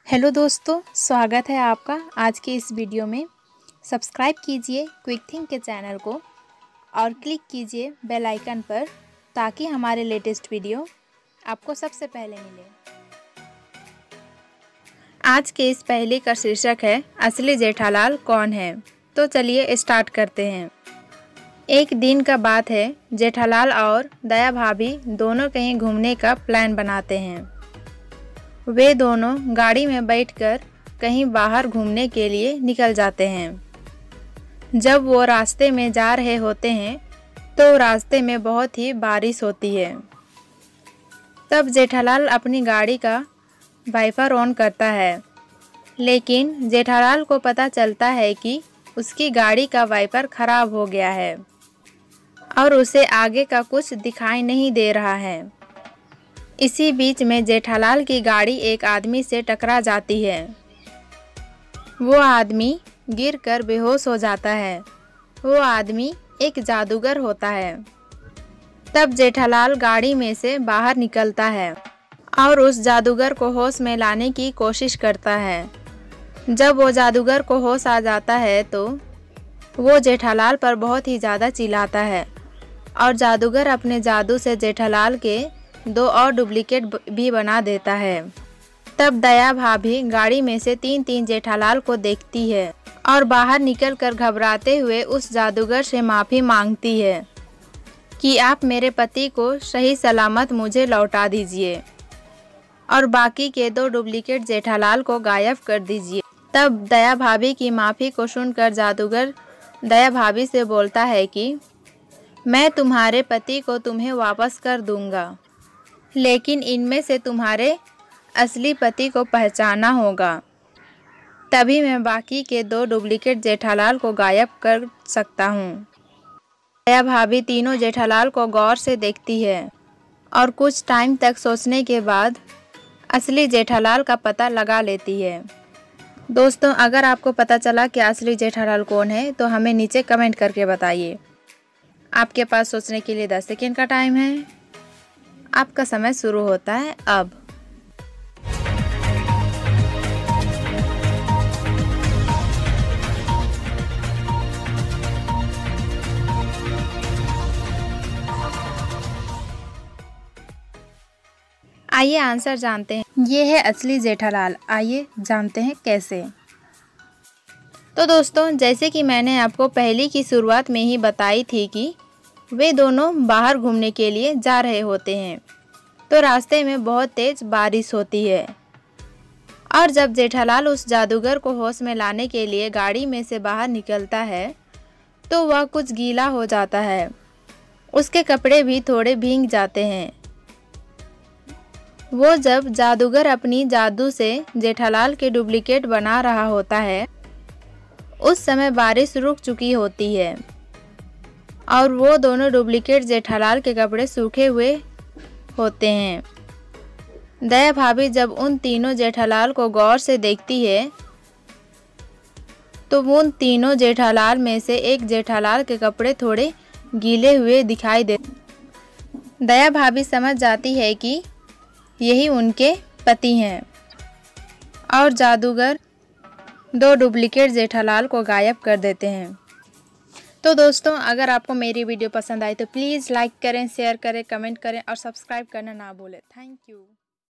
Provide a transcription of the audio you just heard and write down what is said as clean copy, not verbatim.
Hello दोस्तों, स्वागत है आपका आज के इस वीडियो में। सब्सक्राइब कीजिए क्विक थिंक के चैनल को और क्लिक कीजिए बेल आइकन पर ताकि हमारे लेटेस्ट वीडियो आपको सबसे पहले मिले। आज के इस पहेली का शीर्षक है असली जेठालाल कौन है। तो चलिए स्टार्ट करते हैं। एक दिन का बात है, जेठालाल और दया भाभी दोनों कहीं घूमने का प्लान बनाते हैं। वे दोनों गाड़ी में बैठकर कहीं बाहर घूमने के लिए निकल जाते हैं। जब वो रास्ते में जा रहे होते हैं तो रास्ते में बहुत ही बारिश होती है। तब जेठालाल अपनी गाड़ी का वाइपर ऑन करता है, लेकिन जेठालाल को पता चलता है कि उसकी गाड़ी का वाइपर खराब हो गया है और उसे आगे का कुछ दिखाई नहीं दे रहा है। इसी बीच में जेठालाल की गाड़ी एक आदमी से टकरा जाती है। वो आदमी गिरकर बेहोश हो जाता है। वो आदमी एक जादूगर होता है। तब जेठालाल गाड़ी में से बाहर निकलता है और उस जादूगर को होश में लाने की कोशिश करता है। जब वो जादूगर को होश आ जाता है तो वो जेठालाल पर बहुत ही ज़्यादा चिल्लाता है और जादूगर अपने जादू से जेठालाल के 2 और डुप्लीकेट भी बना देता है। तब दया भाभी गाड़ी में से 3 जेठालाल को देखती है और बाहर निकलकर घबराते हुए उस जादूगर से माफ़ी मांगती है कि आप मेरे पति को सही सलामत मुझे लौटा दीजिए और बाकी के 2 डुप्लीकेट जेठालाल को गायब कर दीजिए। तब दया भाभी की माफ़ी को सुनकर जादूगर दया भाभी से बोलता है कि मैं तुम्हारे पति को तुम्हें वापस कर दूंगा, लेकिन इनमें से तुम्हारे असली पति को पहचाना होगा, तभी मैं बाकी के 2 डुप्लीकेट जेठालाल को गायब कर सकता हूँ। दया भाभी तीनों जेठालाल को गौर से देखती है और कुछ टाइम तक सोचने के बाद असली जेठालाल का पता लगा लेती है। दोस्तों, अगर आपको पता चला कि असली जेठालाल कौन है तो हमें नीचे कमेंट करके बताइए। आपके पास सोचने के लिए 10 सेकेंड का टाइम है। आपका समय शुरू होता है अब। आइए आंसर जानते हैं। ये है असली जेठालाल। आइए जानते हैं कैसे। तो दोस्तों, जैसे कि मैंने आपको पहेली की शुरुआत में ही बताई थी कि वे दोनों बाहर घूमने के लिए जा रहे होते हैं तो रास्ते में बहुत तेज बारिश होती है और जब जेठालाल उस जादूगर को होश में लाने के लिए गाड़ी में से बाहर निकलता है तो वह कुछ गीला हो जाता है। उसके कपड़े भी थोड़े भीग जाते हैं। वो जब जादूगर अपनी जादू से जेठालाल के डुप्लीकेट बना रहा होता है उस समय बारिश रुक चुकी होती है और वो दोनों डुप्लीकेट जेठालाल के कपड़े सूखे हुए होते हैं। दया भाभी जब उन तीनों जेठालाल को गौर से देखती है तो उन तीनों जेठालाल में से एक जेठालाल के कपड़े थोड़े गीले हुए दिखाई देते। दया भाभी समझ जाती है कि यही उनके पति हैं और जादूगर 2 डुप्लीकेट जेठालाल को गायब कर देते हैं। तो दोस्तों, अगर आपको मेरी वीडियो पसंद आई तो प्लीज़ लाइक करें, शेयर करें, कमेंट करें और सब्सक्राइब करना ना भूलें। Thank you.